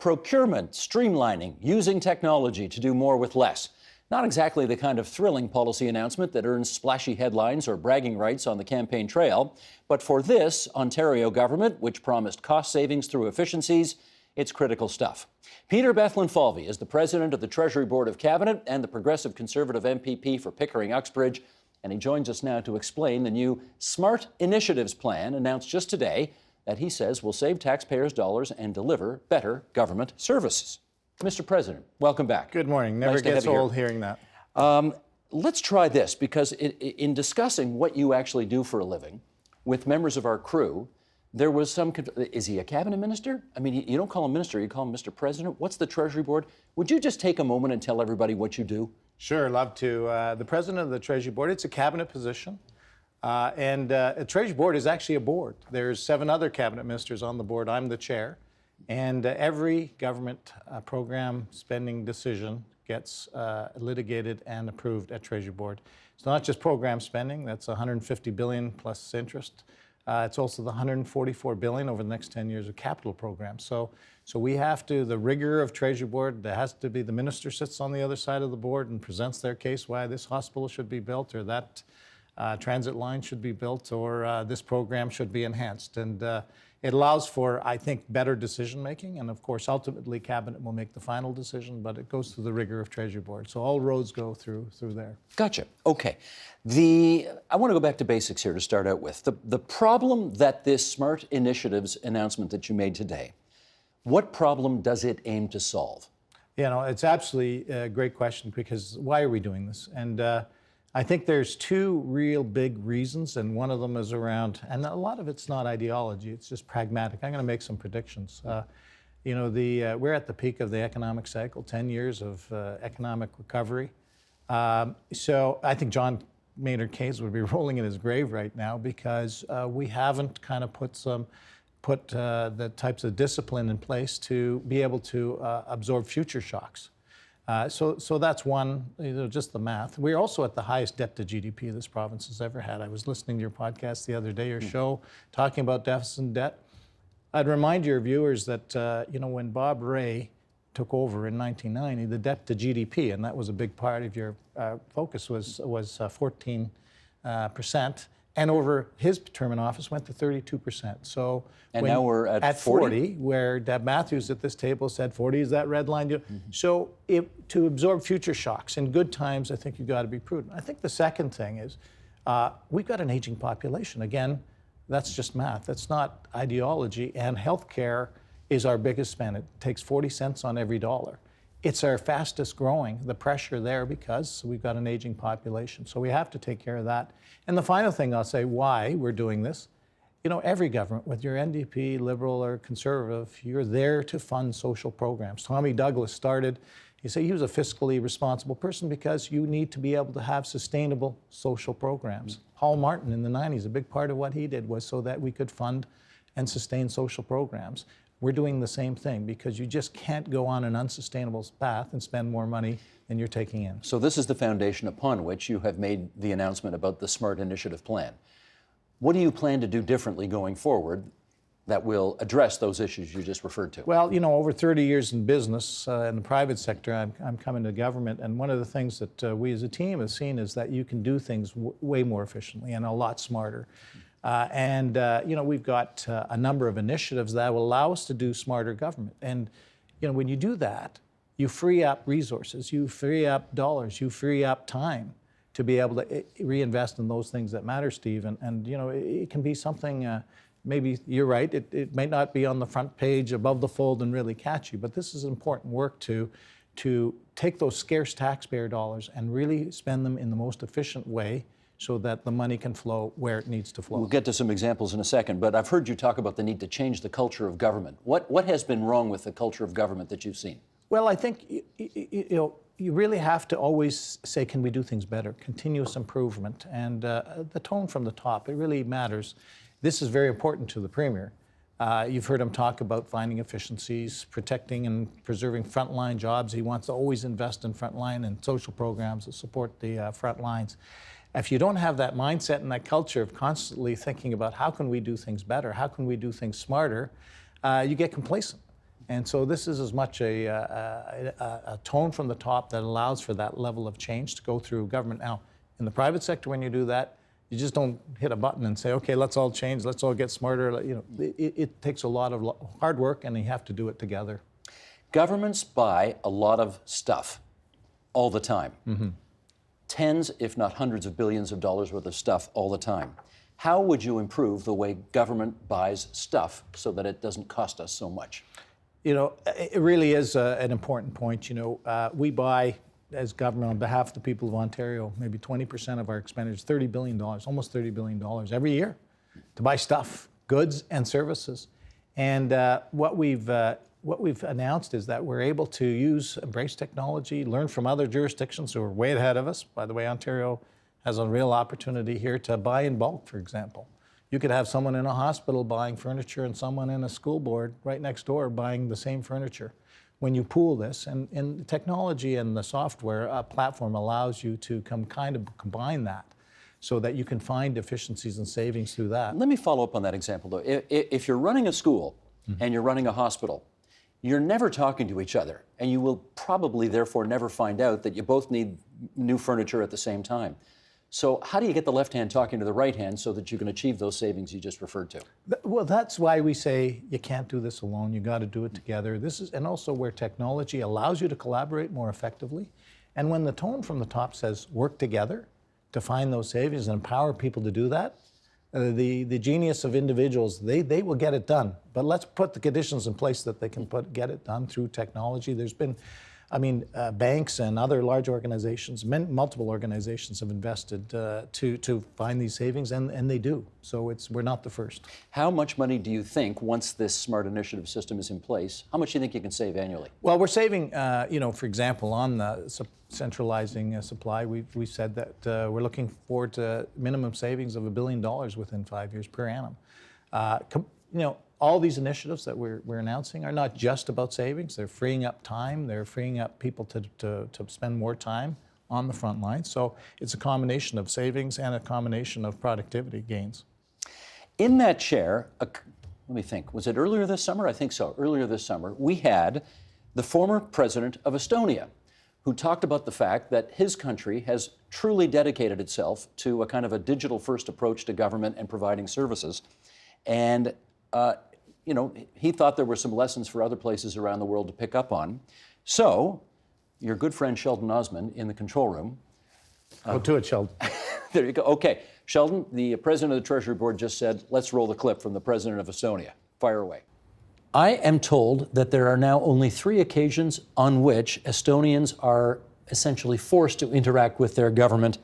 Procurement, streamlining, using technology to do more with less. Not exactly the kind of thrilling policy announcement that earns splashy headlines or bragging rights on the campaign trail. But for this Ontario government, which promised cost savings through efficiencies, it's critical stuff. Peter Bethlenfalvy is the president of the Treasury Board of Cabinet and the Progressive Conservative MPP for Pickering-Uxbridge, and he joins us now to explain the new Smart Initiatives plan announced just today that he says will save taxpayers' dollars and deliver better government services. Mr. President, welcome back. Good morning. Never gets old hearing that. Let's try this, because in discussing what you actually do for a living with members of our crew, there was some, is he a cabinet minister? I mean, you don't call him minister, you call him Mr. President. What's the Treasury Board? Would you just take a moment and tell everybody what you do? Sure, love to. The president of the Treasury Board, it's a cabinet position. A Treasury Board is actually a board. There's 7 other cabinet ministers on the board. I'm the chair. And every government program spending decision gets litigated and approved at Treasury Board. It's not just program spending. That's $150 billion plus interest. It's also the $144 billion over the next 10 years of capital programs. So we have to, the rigor of Treasury Board, there has to be the minister sits on the other side of the board and presents their case why this hospital should be built, or that transit line should be built, or this program should be enhanced. And it allows for, I think, better decision making. And of course, ultimately, Cabinet will make the final decision, but it goes through the rigor of Treasury Board. So all roads go through there. Gotcha. Okay. I want to go back to basics here to start out with. The problem that this Smart Initiatives announcement that you made today, what problem does it aim to solve? You know, it's absolutely a great question, because why are we doing this? And I think there's 2 real big reasons, and one of them is around, and a lot of it's not ideology, it's just pragmatic. I'm going to make some predictions. You know, we're at the peak of the economic cycle, 10 years of economic recovery. So I think John Maynard Keynes would be rolling in his grave right now, because we haven't kind of put the types of discipline in place to be able to absorb future shocks. So that's one, just the math. We're also at the highest debt to GDP this province has ever had. I was listening to your podcast the other day, your show, talking about deficit and debt. I'd remind your viewers that, when Bob Rae took over in 1990, the debt to GDP, and that was a big part of your focus, was 14%. And over his term in office went to 32%. So now we're at 40, where Deb Matthews at this table said 40 is that red line. So to absorb future shocks in good times, I think you've got to be prudent. I think the second thing is we've got an aging population. Again, that's just math. That's not ideology. And healthcare is our biggest spend. It takes 40 cents on every dollar. It's our fastest growing, the pressure there, because we've got an aging population. So we have to take care of that. And the final thing I'll say why we're doing this, every government, whether you're NDP, Liberal, or Conservative, you're there to fund social programs. Tommy Douglas started, he was a fiscally responsible person because you need to be able to have sustainable social programs. Paul Martin in the 90s, a big part of what he did was so that we could fund and sustain social programs. We're doing the same thing, because you just can't go on an unsustainable path and spend more money than you're taking in. So this is the foundation upon which you have made the announcement about the Smart Initiative Plan. What do you plan to do differently going forward that will address those issues you just referred to? Well, over 30 years in business, in the private sector, I'm coming to government, and one of the things that we as a team have seen is that you can do things way more efficiently and a lot smarter. We've got a number of initiatives that will allow us to do smarter government. And, when you do that, you free up resources, you free up dollars, you free up time to be able to reinvest in those things that matter, Steve. And it can be something, maybe you're right, it might not be on the front page above the fold and really catchy, but this is important work to take those scarce taxpayer dollars and really spend them in the most efficient way, so that the money can flow where it needs to flow. We'll get to some examples in a second, but I've heard you talk about the need to change the culture of government. What has been wrong with the culture of government that you've seen? Well, I think you really have to always say, can we do things better? Continuous improvement, and the tone from the top, it really matters. This is very important to the Premier. You've heard him talk about finding efficiencies, protecting and preserving frontline jobs. He wants to always invest in frontline and social programs that support the front lines. If you don't have that mindset and that culture of constantly thinking about how can we do things better, how can we do things smarter, you get complacent. And so this is as much a tone from the top that allows for that level of change to go through government. Now, in the private sector, when you do that, you just don't hit a button and say, okay, let's all change, let's all get smarter. It takes a lot of hard work, and you have to do it together. Governments buy a lot of stuff all the time. Tens, if not hundreds of billions of dollars worth of stuff all the time. How would you improve the way government buys stuff so that it doesn't cost us so much? It really is an important point. We buy, as government, on behalf of the people of Ontario, maybe 20% of our expenditures, $30 billion, almost $30 billion every year to buy stuff, goods and services. And what we've announced is that we're able to embrace technology, learn from other jurisdictions who are way ahead of us. By the way, Ontario has a real opportunity here to buy in bulk, for example. You could have someone in a hospital buying furniture and someone in a school board right next door buying the same furniture. When you pool this, and the technology and the software platform allows you to combine that so that you can find efficiencies and savings through that. Let me follow up on that example, though. If you're running a school and you're running a hospital, you're never talking to each other, and you will probably therefore never find out that you both need new furniture at the same time. So how do you get the left hand talking to the right hand so that you can achieve those savings you just referred to? Well, that's why we say you can't do this alone. You got to do it together. And also where technology allows you to collaborate more effectively. And when the tone from the top says work together to find those savings and empower people to do that, the genius of individuals, they will get it done. But let's put the conditions in place that they can get it done through technology. There's been, banks and other large organizations, multiple organizations have invested to find these savings, and they do. So we're not the first. How much money do you think, once this smart initiative system is in place, how much do you think you can save annually? Well, we're saving, for example, on the centralizing supply, we said that we're looking forward to minimum savings of $1 billion within 5 years per annum. All these initiatives that we're announcing are not just about savings. They're freeing up time. They're freeing up people to spend more time on the front line. So it's a combination of savings and a combination of productivity gains. In that chair, let me think, was it earlier this summer? I think so. Earlier this summer, we had the former president of Estonia, who talked about the fact that his country has truly dedicated itself to a kind of a digital-first approach to government and providing services. And he thought there were some lessons for other places around the world to pick up on. So, your good friend Sheldon Osman in the control room. Go to it, Sheldon. There you go. Okay, Sheldon, the president of the Treasury Board just said, let's roll the clip from the president of Estonia. Fire away. I am told that there are now only 3 occasions on which Estonians are essentially forced to interact with their government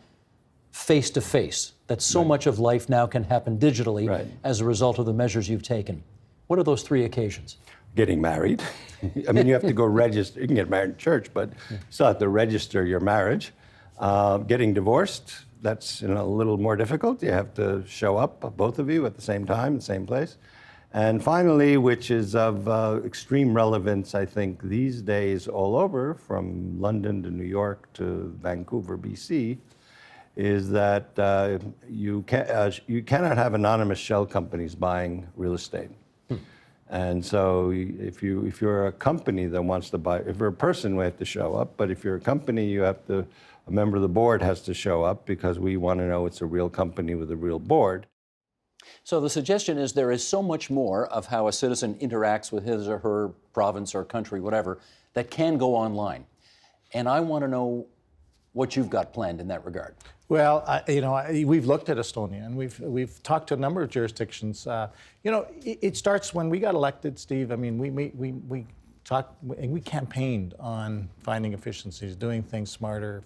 face to face. That so much of life now can happen digitally as a result of the measures you've taken. What are those 3 occasions? Getting married. You have to go register. You can get married in church, but you still have to register your marriage. Getting divorced, that's a little more difficult. You have to show up, both of you, at the same time, the same place. And finally, which is of extreme relevance, I think, these days all over, from London to New York to Vancouver, BC, is that you cannot have anonymous shell companies buying real estate. And so if you're a company that wants to buy, if you're a person, we have to show up. But if you're a company, a member of the board has to show up, because we want to know it's a real company with a real board. So the suggestion is there is so much more of how a citizen interacts with his or her province or country, whatever, that can go online. And I want to know what you've got planned in that regard. Well, we've looked at Estonia, and we've talked to a number of jurisdictions. It starts when we got elected, Steve. We talked and we campaigned on finding efficiencies, doing things smarter,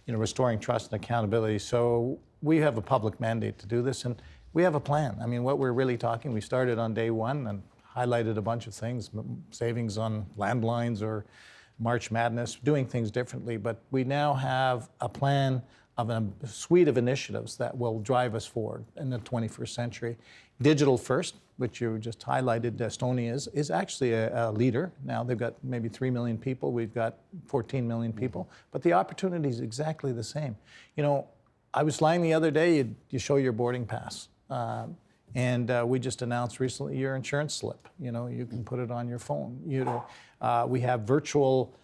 restoring trust and accountability. So we have a public mandate to do this, and we have a plan. What we're really talking, we started on day one and highlighted a bunch of things, savings on landlines or March Madness, doing things differently. But we now have a plan of a suite of initiatives that will drive us forward in the 21st century. Digital first, which you just highlighted, Estonia is actually a leader. Now they've got maybe 3 million people, we've got 14 million people, but the opportunity is exactly the same. I was flying the other day, you show your boarding pass. And we just announced recently your insurance slip. You know, you can put it on your phone. You know, we have virtual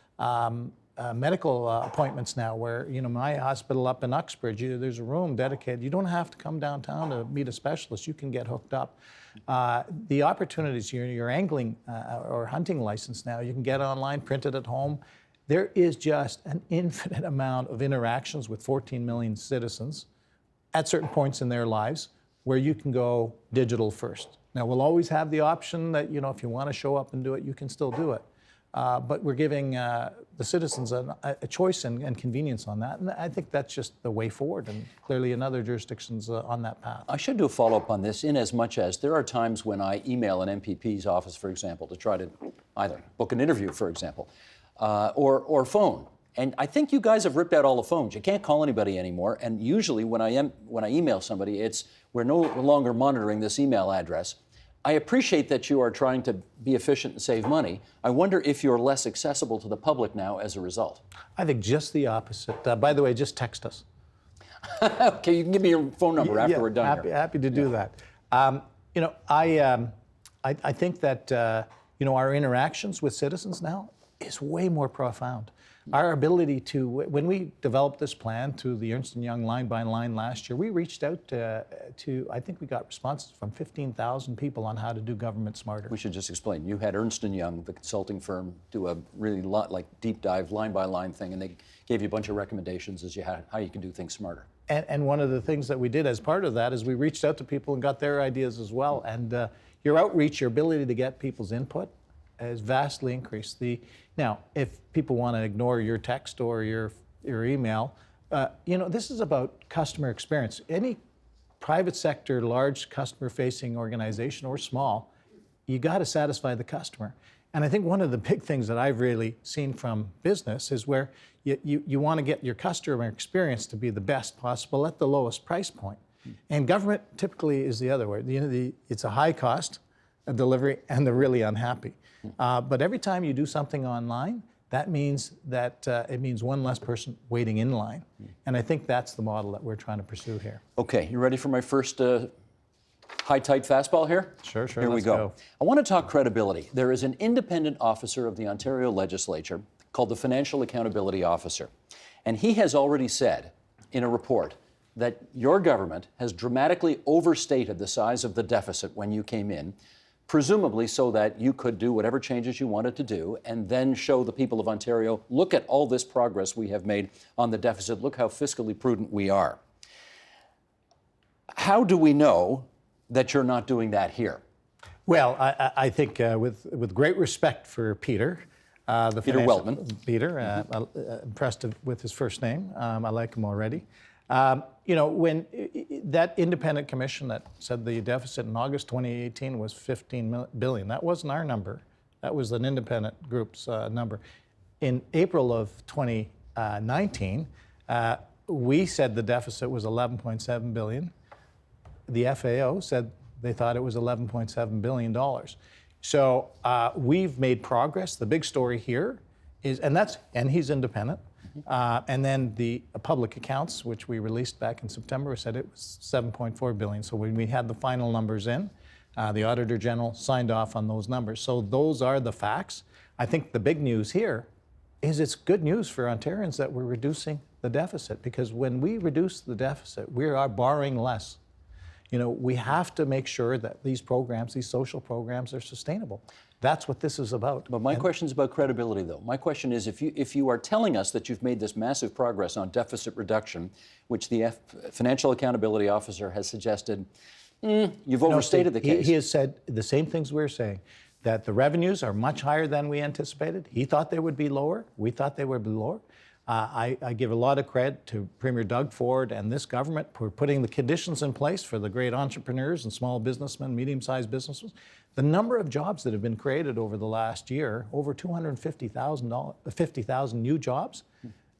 medical appointments now where, you know, my hospital up in Uxbridge, there's a room dedicated. You don't have to come downtown to meet a specialist. You can get hooked up. The opportunities, your angling or hunting license now, you can get online, print it at home. There is just an infinite amount of interactions with 14 million citizens at certain points in their lives where you can go digital first. Now, we'll always have the option that, you know, if you want to show up and do it, you can still do it. But we're giving the citizens a choice and convenience on that. And I think that's just the way forward. And clearly in other jurisdictions on that path. I should do a follow-up on this in as much as there are times when I email an MPP's office, for example, to try to either book an interview, for example, or phone. And I think you guys have ripped out all the phones. You can't call anybody anymore. And usually when I email somebody, it's we're no longer monitoring this email address. I appreciate that you are trying to be efficient and save money. I wonder if you're less accessible to the public now as a result. I think just the opposite. By the way, just text us. Okay, you can give me your phone number after we're done here. Happy to do that. You know, I think that you know, our interactions with citizens now is way more profound. Our ability to, when we developed this plan to the Ernst & Young line by line last year, we reached out to, I think we got responses from 15,000 people on how to do government smarter. We should just explain. You had Ernst & Young, the consulting firm, do a really deep dive line by line thing, and they gave you a bunch of recommendations as how you can do things smarter. And one of the things that we did as part of that is we reached out to people and got their ideas as well. And your outreach, your ability to get people's input has vastly increased. Now, if people want to ignore your text or your email, you know, this is about customer experience. Any private sector, large customer-facing organization or small, you got to satisfy the customer. And I think one of the big things that I've really seen from business is where you want to get your customer experience to be the best possible at the lowest price point. And government typically is the other way. You know, it's a high cost delivery, and they're really unhappy. But every time you do something online, that means that it means one less person waiting in line. And I think that's the model that we're trying to pursue here. Okay, you ready for my first high-tight fastball here? Sure, Here we let's go. I want to talk credibility. There is an independent officer of the Ontario Legislature called the Financial Accountability Officer. And he has already said in a report that your government has dramatically overstated the size of the deficit when you came in, presumably so that you could do whatever changes you wanted to do and then show the people of Ontario, look at all this progress we have made on the deficit, look how fiscally prudent we are. How do we know that you're not doing that here? Well, I think with great respect for Peter, Peter Weltman. Peter, impressed with his first name. I like him already. You know, when that independent commission that said the deficit in August 2018 was $15 billion, that wasn't our number. That was an independent group's number. In April of 2019, we said the deficit was $11.7 billion. The FAO said they thought it was $11.7 billion. So we've made progress. The big story here is, and he's independent. And then the public accounts, which we released back in September, said it was $7.4 billion. So when we had the final numbers in, the Auditor General signed off on those numbers. So those are the facts. I think the big news here is it's good news for Ontarians that we're reducing the deficit, because when we reduce the deficit, we are borrowing less. You know, we have to make sure that these programs, these social programs, are sustainable. That's what this is about. But my question is about credibility, though. My question is, if you are telling us that you've made this massive progress on deficit reduction, which the Financial Accountability Officer has suggested, you've overstated the case. He has said the same things we're saying, that the revenues are much higher than we anticipated. He thought they would be lower. We thought they would be lower. I give a lot of credit to Premier Doug Ford and this government for putting the conditions in place for the great entrepreneurs and small businessmen, medium-sized businesses. The number of jobs that have been created over the last year, over 250,000 new jobs.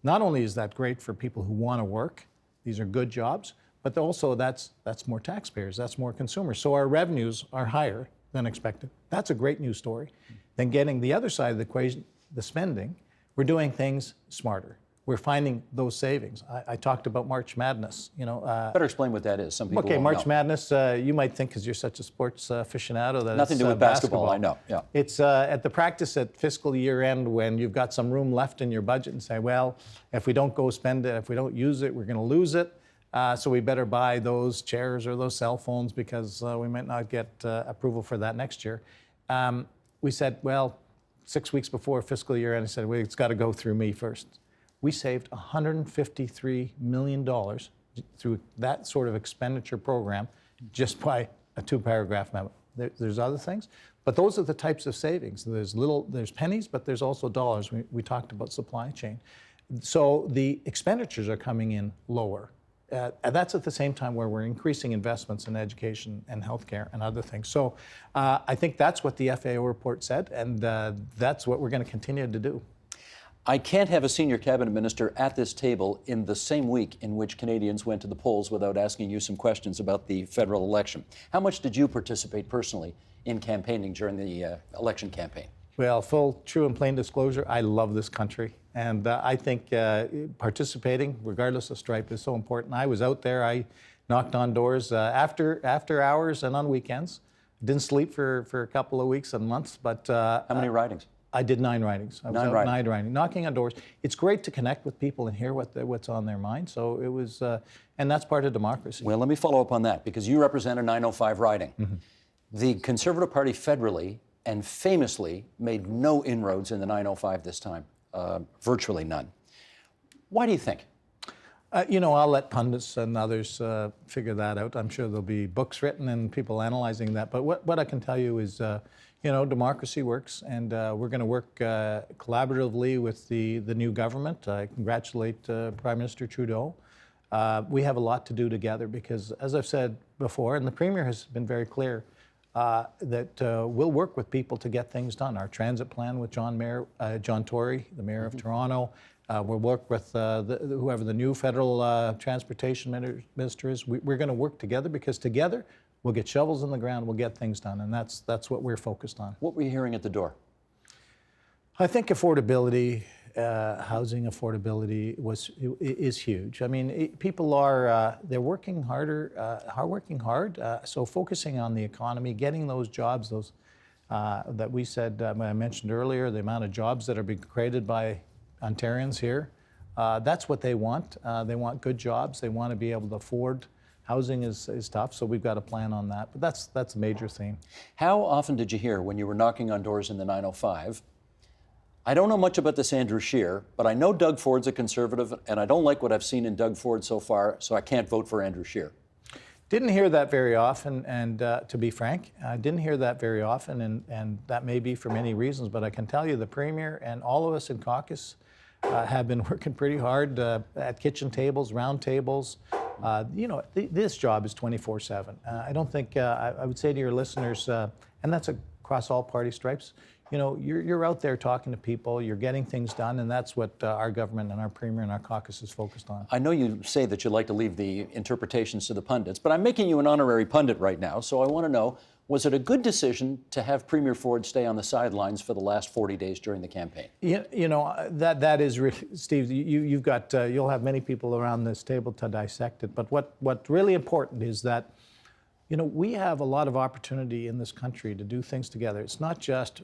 Not only is that great for people who want to work, these are good jobs, but also that's more taxpayers, that's more consumers. So our revenues are higher than expected. That's a great news story. Then getting the other side of the equation, the spending, we're doing things smarter. we're finding those savings. I talked about March Madness. Better explain what that is. Some people Okay, won't March know. Madness, you might think because you're such a sports aficionado that Nothing it's to do with basketball, I know, yeah. It's at the practice at fiscal year end when you've got some room left in your budget and say, well, if we don't go spend it, if we don't use it, we're going to lose it. So we better buy those chairs or those cell phones because we might not get approval for that next year. We said, well, 6 weeks before fiscal year end, I said, well, it's got to go through me first. We saved $153 million through that sort of expenditure program just by a 2-paragraph memo. There's other things, but those are the types of savings. There's pennies, but there's also dollars. We talked about supply chain. So the expenditures are coming in lower. And that's at the same time where we're increasing investments in education and healthcare and other things. So I think that's what the FAO report said, and that's what we're going to continue to do. I can't have a senior cabinet minister at this table in the same week in which Canadians went to the polls without asking you some questions about the federal election. How much did you participate personally in campaigning during the election campaign? Well, full, true, and plain disclosure, I love this country. And I think participating, regardless of stripe, is so important. I was out there. I knocked on doors after hours and on weekends. Didn't sleep for a couple of weeks and months. But how many ridings? I did 9 ridings. I was out 9 riding, knocking on doors. It's great to connect with people and hear what's on their mind. So it was, and that's part of democracy. Well, let me follow up on that because you represent a 905 riding. Mm-hmm. The Conservative Party federally and famously made no inroads in the 905 this time, virtually none. Why do you think? I'll let pundits and others figure that out. I'm sure there'll be books written and people analyzing that. But what I can tell you is, democracy works, and we're going to work collaboratively with the new government. I congratulate Prime Minister Trudeau. We have a lot to do together because, as I've said before, and the Premier has been very clear, that we'll work with people to get things done. Our transit plan with John Tory, the Mayor of Toronto. We'll work with whoever the new federal transportation minister is. We're going to work together because together we'll get shovels in the ground, we'll get things done, and that's what we're focused on. What were you hearing at the door? I think affordability, housing affordability is huge. I mean, people are they're working working hard. So focusing on the economy, getting those jobs, those that we said I mentioned earlier, the amount of jobs that are being created by Ontarians here. That's what they want. They want good jobs. They want to be able to afford. Housing is tough, so we've got a plan on that. But that's a major theme. How often did you hear when you were knocking on doors in the 905? I don't know much about this Andrew Scheer, but I know Doug Ford's a Conservative, and I don't like what I've seen in Doug Ford so far, so I can't vote for Andrew Scheer. Didn't hear that very often, and to be frank, I didn't hear that very often, and that may be for many reasons, but I can tell you the Premier and all of us in caucus have been working pretty hard at kitchen tables, round tables. This job is 24/7. I don't think, I would say to your listeners, and that's across all party stripes, you're out there talking to people, you're getting things done, and that's what our government and our Premier and our caucus is focused on. I know you say that you like to leave the interpretations to the pundits, but I'm making you an honorary pundit right now, so I want to know, was it a good decision to have Premier Ford stay on the sidelines for the last 40 days during the campaign? That is really, Steve, you've got, you'll have many people around this table to dissect it, but what's really important is that, we have a lot of opportunity in this country to do things together. It's not just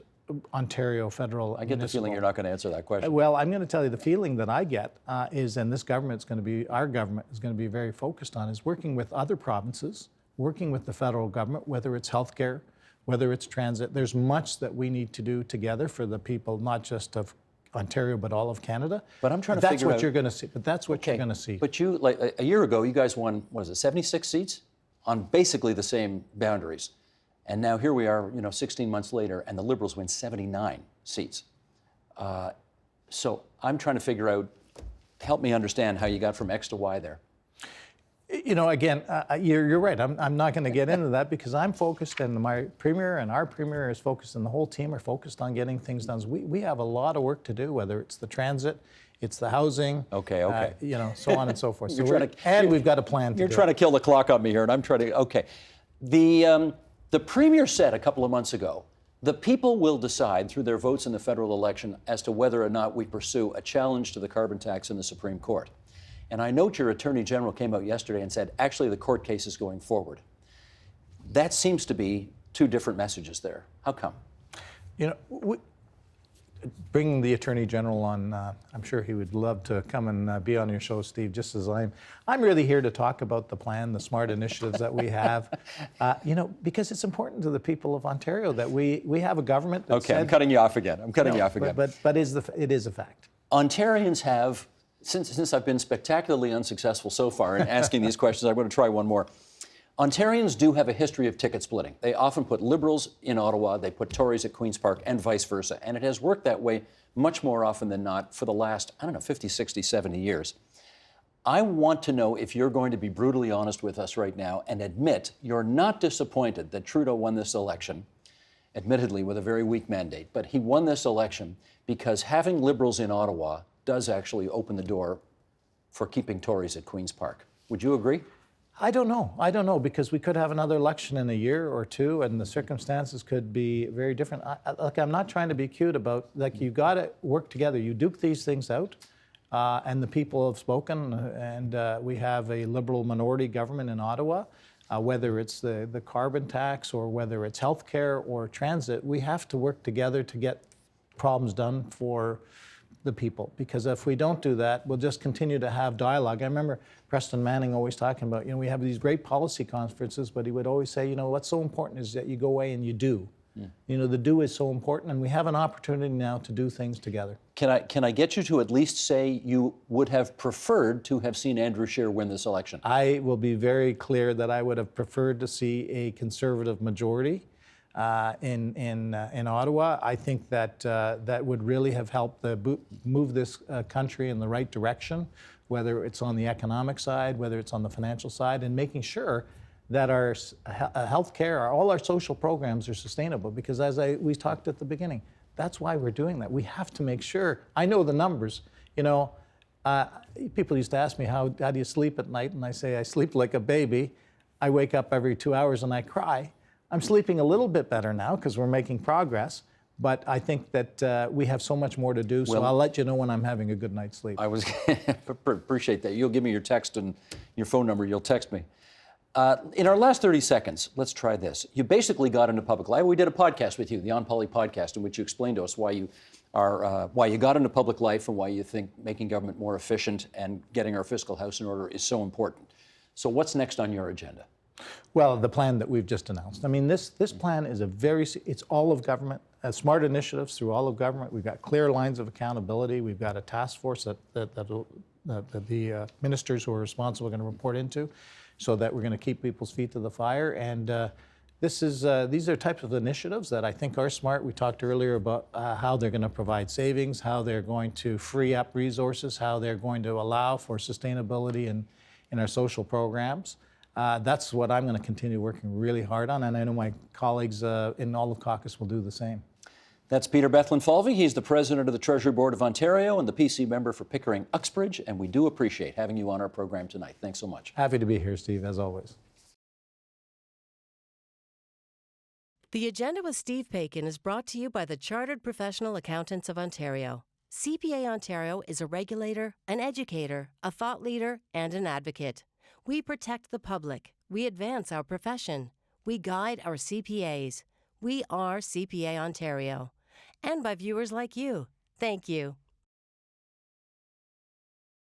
Ontario federal. I get the feeling you're not going to answer that question. Well, I'm going to tell you the feeling that I get is, and our government is going to be very focused on, is working with other provinces, working with the federal government, whether it's healthcare, whether it's transit. There's much that we need to do together for the people, not just of Ontario, but all of Canada. But I'm trying to figure out. That's what you're going to see. But that's what you're going to see. But you, like a year ago, you guys won, 76 seats on basically the same boundaries. And now here we are, 16 months later, and the Liberals win 79 seats. So I'm trying to figure out, help me understand how you got from X to Y there. Again, you're right. I'm not going to get into that because I'm focused, and my Premier and our Premier is focused, and the whole team are focused on getting things done. So we have a lot of work to do, whether it's the transit, it's the housing, okay. So on and so forth. So we've got a plan. You're trying to kill the clock on me here, and I'm trying to. Okay, the Premier said a couple of months ago The people will decide through their votes in the federal election as to whether or not we pursue a challenge to the carbon tax in the Supreme Court. And I note your Attorney General came out yesterday and said, actually, the court case is going forward. That seems to be two different messages there. How come? You know, bringing the Attorney General on, I'm sure he would love to come and be on your show, Steve, just as I'm really here to talk about the plan, the smart initiatives that we have, you know, because it's important to the people of Ontario that we have a government that Okay, I'm cutting you off again. But it is a fact. Ontarians have, since I've been spectacularly unsuccessful so far in asking these questions, I'm going to try one more. Ontarians do have a history of ticket splitting. They often put Liberals in Ottawa, they put Tories at Queen's Park, and vice versa. And it has worked that way much more often than not for the last, 50, 60, 70 years. I want to know if you're going to be brutally honest with us right now and admit you're not disappointed that Trudeau won this election, admittedly with a very weak mandate, but he won this election because having Liberals in Ottawa does actually open the door for keeping Tories at Queen's Park. Would you agree? I don't know, because we could have another election in a year or two, and the circumstances could be very different. I'm not trying to be cute about, you've got to work together. You duke these things out, and the people have spoken, and we have a Liberal minority government in Ottawa. Whether it's the carbon tax or whether it's healthcare or transit, we have to work together to get problems done for the people, because if we don't do that, we'll just continue to have dialogue. I remember Preston Manning always talking about, we have these great policy conferences, but he would always say, what's so important is that you go away and you do. Yeah. The do is so important, and we have an opportunity now to do things together. Can I get you to at least say you would have preferred to have seen Andrew Scheer win this election? I will be very clear that I would have preferred to see a Conservative majority in Ottawa. I think that that would really have helped move this country in the right direction, whether it's on the economic side, whether it's on the financial side, and making sure that our health care, all our social programs are sustainable. Because as we talked at the beginning, that's why we're doing that. We have to make sure. I know the numbers. People used to ask me, how do you sleep at night? And I say, I sleep like a baby. I wake up every 2 hours and I cry. I'm sleeping a little bit better now because we're making progress, but I think that we have so much more to do, so I'll let you know when I'm having a good night's sleep. I was appreciate that. You'll give me your text and your phone number. You'll text me. In our last 30 seconds, let's try this. You basically got into public life. We did a podcast with you, the On Poly podcast, in which you explained to us why you got into public life and why you think making government more efficient and getting our fiscal house in order is so important. So what's next on your agenda? Well, the plan that we've just announced. I mean, this plan is it's all of government, smart initiatives through all of government. We've got clear lines of accountability. We've got a task force that the ministers who are responsible are going to report into, so that we're going to keep people's feet to the fire. And these are types of initiatives that I think are smart. We talked earlier about how they're going to provide savings, how they're going to free up resources, how they're going to allow for sustainability in our social programs. That's what I'm going to continue working really hard on, and I know my colleagues in all of caucus will do the same. That's Peter Bethlenfalvy. He's the president of the Treasury Board of Ontario and the PC member for Pickering-Uxbridge, and we do appreciate having you on our program tonight. Thanks so much. Happy to be here, Steve, as always. The Agenda with Steve Paikin is brought to you by the Chartered Professional Accountants of Ontario. CPA Ontario is a regulator, an educator, a thought leader, and an advocate. We protect the public. We advance our profession. We guide our CPAs. We are CPA Ontario. And by viewers like you. Thank you.